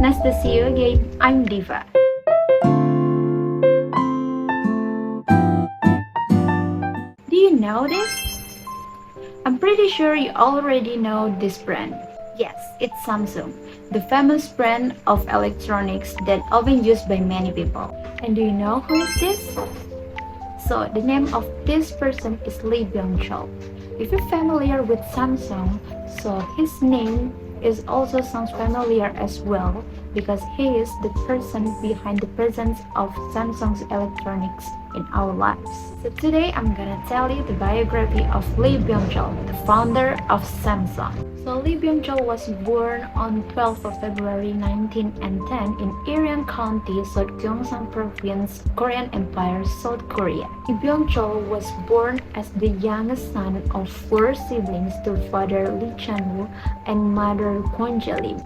Nice to see you again. I'm Diva. Do you know this? I'm pretty sure you already know this brand. Yes, it's Samsung, the famous brand of electronics that often used by many people. And do you know who is this? So the name of this person is Lee Byung-chul. If you're familiar with Samsung, so his name is also sounds familiar as well because he is the person behind the presence of Samsung's electronics in our lives. So today I'm gonna tell you the biography of Lee Byung-chul, the founder of Samsung. So Lee Byung-chul was born on 12th of February 1910 in Irian County, South Gyeongsang Province, Korean Empire, South Korea. Lee Byung-chul was born as the youngest son of 4 siblings to father Lee Chan-woo and mother Kwon Jae-lim.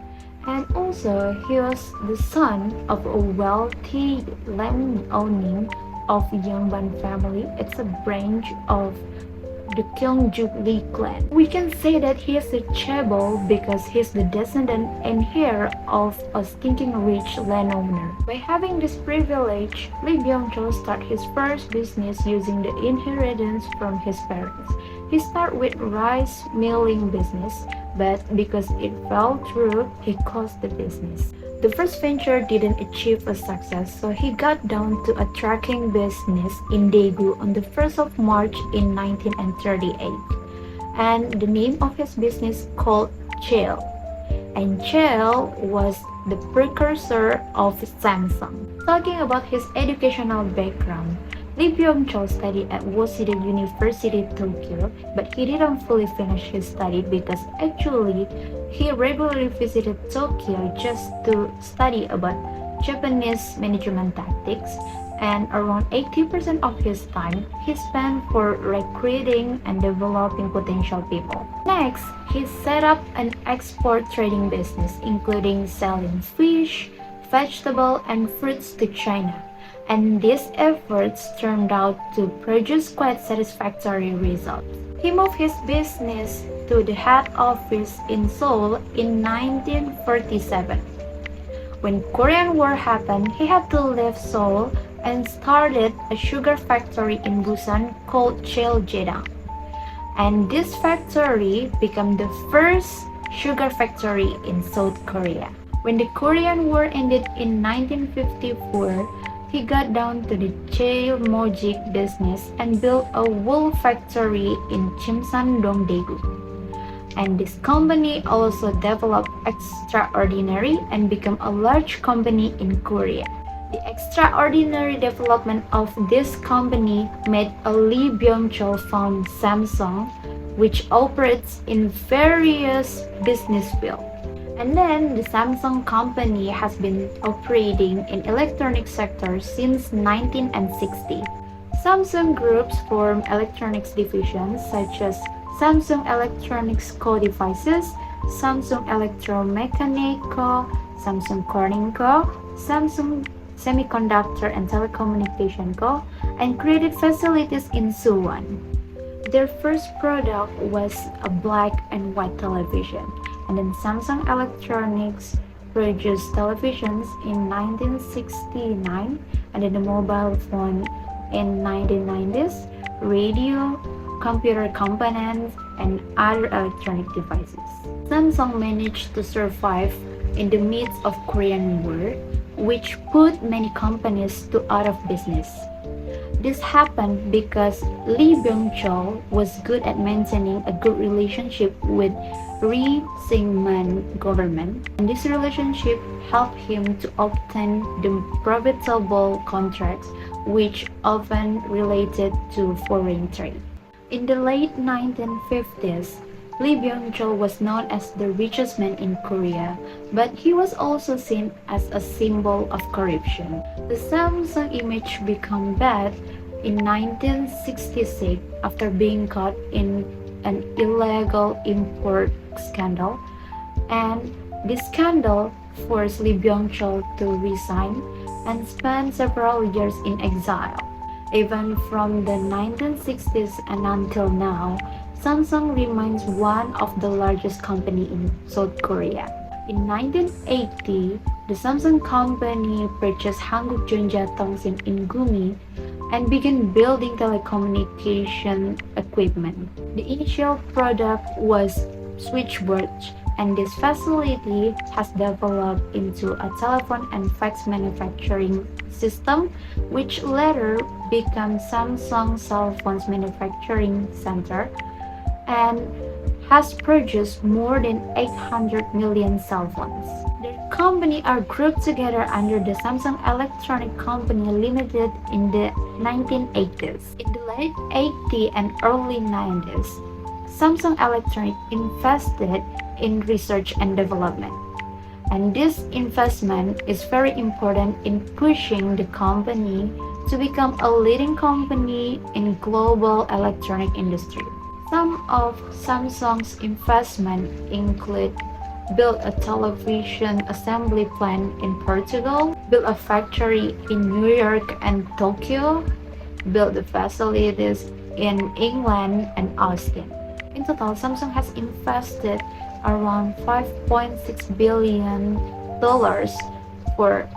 And also, he was the son of a wealthy landowner of Yangban family. It's a branch of the Gyeongju Lee clan. We can say that he is a chaebol because he's the descendant and heir of a stinking rich landowner. By having this privilege, Lee Byung-chul started his first business using the inheritance from his parents. He started with rice milling business, but because it fell through, he closed the business. The first venture didn't achieve a success, so he got down to a trucking business in Daegu on the 1st of March in 1938. And the name of his business called Cheil. And Cheil was the precursor of Samsung. Talking about his educational background, Lee Byung-chul studied at Waseda University, Tokyo, but he didn't fully finish his study because actually he regularly visited Tokyo just to study about Japanese management tactics, and around 80% of his time he spent for recruiting and developing potential people. Next, he set up an export trading business including selling fish, vegetable, and fruits to China. And these efforts turned out to produce quite satisfactory results. He moved his business to the head office in Seoul in 1947. When Korean War happened, he had to leave Seoul and started a sugar factory in Busan called Cheiljedang. And this factory became the first sugar factory in South Korea. When the Korean War ended in 1954, he got down to the Cheil Mojik business and built a wool factory in Chimsan-dong, Daegu. And this company also developed extraordinary and became a large company in Korea. The extraordinary development of this company made Lee Byung-chul found Samsung, which operates in various business fields. And then the Samsung company has been operating in electronic sector since 1960. Samsung groups form electronics divisions such as Samsung Electronics Co. Devices, Samsung Electromechanic Co., Samsung Corning Co., Samsung Semiconductor and Telecommunication Co., and created facilities in Suwon. Their first product was a black and white television. And then Samsung Electronics produced televisions in 1969, and then the mobile phone in 1990s, radio, computer components, and other electronic devices. Samsung managed to survive in the midst of Korean War, which put many companies out of business. This happened because Lee Byung-chul was good at maintaining a good relationship with Ri Sing-man government, and this relationship helped him to obtain the profitable contracts, which often related to foreign trade. In the late 1950s, Lee Byung-chul was known as the richest man in Korea, but he was also seen as a symbol of corruption. The Samsung image became bad in 1966 after being caught in an illegal import scandal, and this scandal forced Lee Byung-chul to resign and spend several years in exile. Even from the 1960s and until now, Samsung remains one of the largest companies in South Korea. In 1980, the Samsung company purchased Hanggukjeonja Tongsin in Gumi and began building telecommunication equipment. The initial product was switchboard, and this facility has developed into a telephone and fax manufacturing system, which later became Samsung Cell Phones Manufacturing Center and has produced more than 800 million cell phones. The company are grouped together under the Samsung Electronic Company Limited in the 1980s. In the late 80s and early 90s, Samsung Electronic invested in research and development. And this investment is very important in pushing the company to become a leading company in global electronic industry. Some of Samsung's investment include build a television assembly plant in Portugal, build a factory in New York and Tokyo, build the facilities in England and Austin. In total, Samsung has invested around $5.6 billion for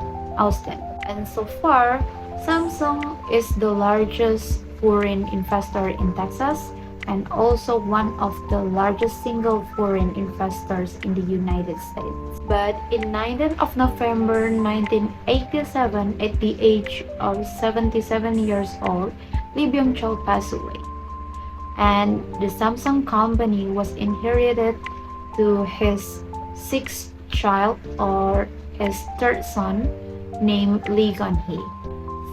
Austin. And so far, Samsung is the largest foreign investor in Texas and also one of the largest single foreign investors in the United States. But in 19th of November 1987, at the age of 77 years old, Lee Byung-chul passed away. And the Samsung company was inherited to his sixth child or his third son named Lee Gun-hee.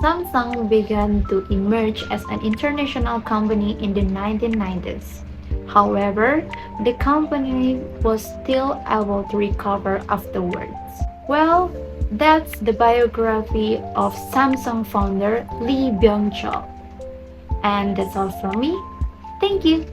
Samsung began to emerge as an international company in the 1990s. However, the company was still able to recover afterwards. Well, that's the biography of Samsung founder Lee Byung-chul. And that's all from me. Thank you.